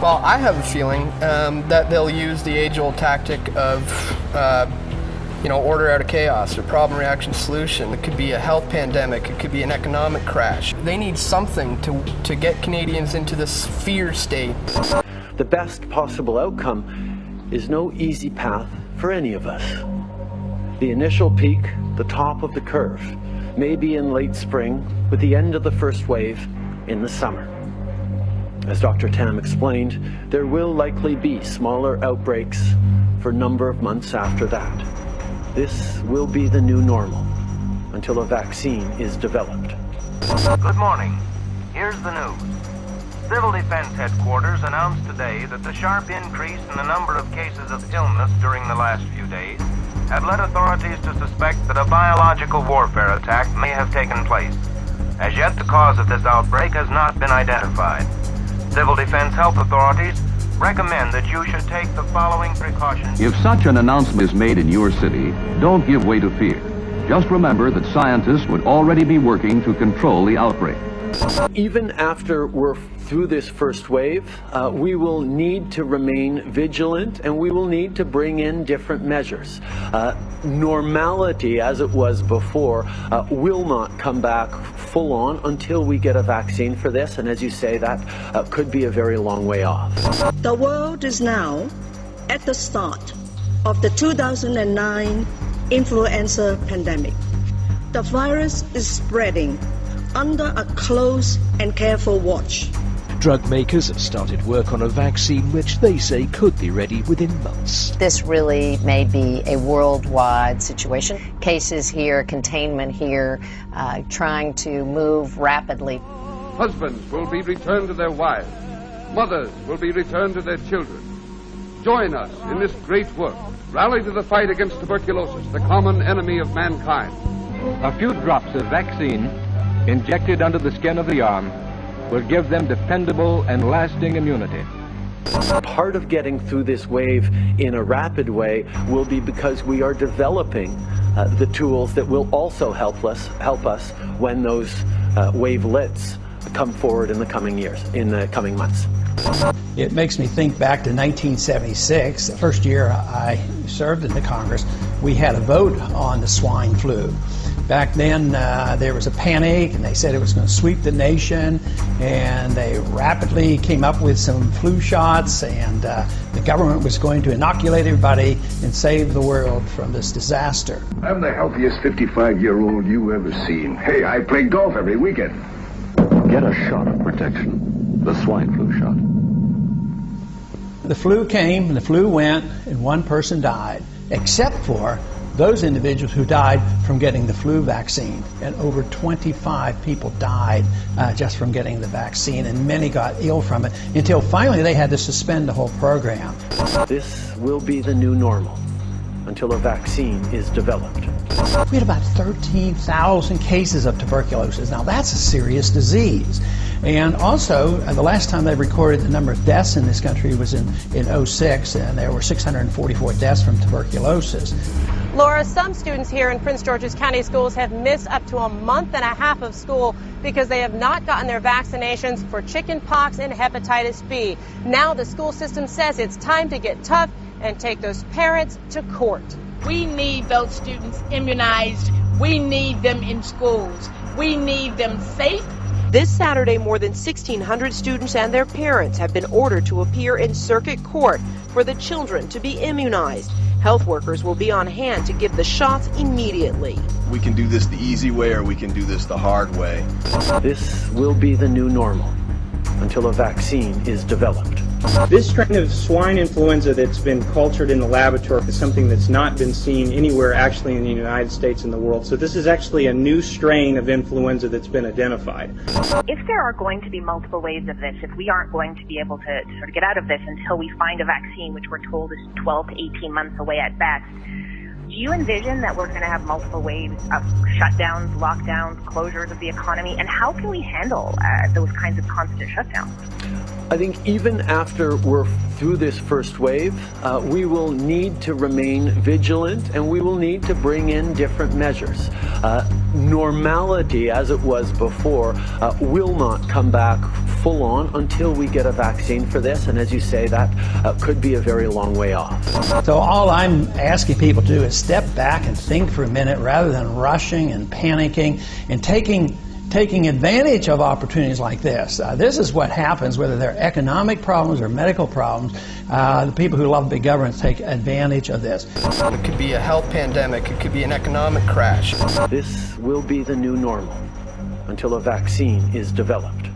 Well, I have a feeling that they'll use the age-old tactic of, order out of chaos or problem, reaction, solution. It could be a health pandemic. It could be an economic crash. They need something to get Canadians into this fear state. The best possible outcome is no easy path for any of us. The initial peak, the top of the curve, may be in late spring, with the end of the first wave in the summer. As Dr. Tam explained, there will likely be smaller outbreaks for a number of months after that. This will be the new normal until a vaccine is developed. Good morning. Here's the news. Civil Defense Headquarters announced today that the sharp increase in the number of cases of illness during the last few days had led authorities to suspect that a biological warfare attack may have taken place. As yet, the cause of this outbreak has not been identified. Civil defense health authorities recommend that you should take the following precautions. If such an announcement is made in your city, don't give way to fear. Just remember that scientists would already be working to control the outbreak. Even after we're through this first wave, we will need to remain vigilant, and we will need to bring in different measures. Normality, as it was before, will not come back full on until we get a vaccine for this, and as you say, that could be a very long way off. The world is now at the start of the 2009 influenza pandemic. The virus is spreading under a close and careful watch. Drug makers have started work on a vaccine which they say could be ready within months. This really may be a worldwide situation. Cases here, containment here, trying to move rapidly. Husbands will be returned to their wives. Mothers will be returned to their children. Join us in this great work. Rally to the fight against tuberculosis, the common enemy of mankind. A few drops of vaccine injected under the skin of the arm will give them dependable and lasting immunity. Part of getting through this wave in a rapid way will be because we are developing the tools that will also help us when those wavelets come forward in the coming years, in the coming months. It makes me think back to 1976, the first year I served in the Congress. We had a vote on the swine flu. Back then, there was a panic, and they said it was going to sweep the nation, and they rapidly came up with some flu shots, and the government was going to inoculate everybody and save the world from this disaster. I'm the healthiest 55-year-old you ever seen. Hey, I play golf every weekend. Get a shot of protection, the swine flu shot. The flu came, and the flu went, and one person died, except for those individuals who died from getting the flu vaccine. And over 25 people died just from getting the vaccine, and many got ill from it, until finally they had to suspend the whole program. This will be the new normal until a vaccine is developed. We had about 13,000 cases of tuberculosis. Now that's a serious disease. And also, the last time they recorded the number of deaths in this country was in 2006, and there were 644 deaths from tuberculosis. Laura, some students here in Prince George's County schools have missed up to a month and a half of school because they have not gotten their vaccinations for chicken pox and hepatitis B. Now the school system says it's time to get tough and take those parents to court. We need those students immunized. We need them in schools. We need them safe. This Saturday, more than 1,600 students and their parents have been ordered to appear in circuit court for the children to be immunized. Health workers will be on hand to give the shots immediately. We can do this the easy way, or we can do this the hard way. This will be the new normal until a vaccine is developed. This strain of swine influenza that's been cultured in the laboratory is something that's not been seen anywhere actually in the United States and the world. So this is actually a new strain of influenza that's been identified. If there are going to be multiple waves of this, if we aren't going to be able to sort of get out of this until we find a vaccine, which we're told is 12 to 18 months away at best, do you envision that we're going to have multiple waves of shutdowns, lockdowns, closures of the economy? And how can we handle those kinds of constant shutdowns? I think even after we're through this first wave, we will need to remain vigilant, and we will need to bring in different measures. Normality, as it was before, will not come back full on until we get a vaccine for this. And as you say, that could be a very long way off. So all I'm asking people to do is step back and think for a minute rather than rushing and panicking and taking advantage of opportunities like this. This is what happens, whether they're economic problems or medical problems. The people who love big government take advantage of this. It could be a health pandemic. It could be an economic crash. This will be the new normal until a vaccine is developed.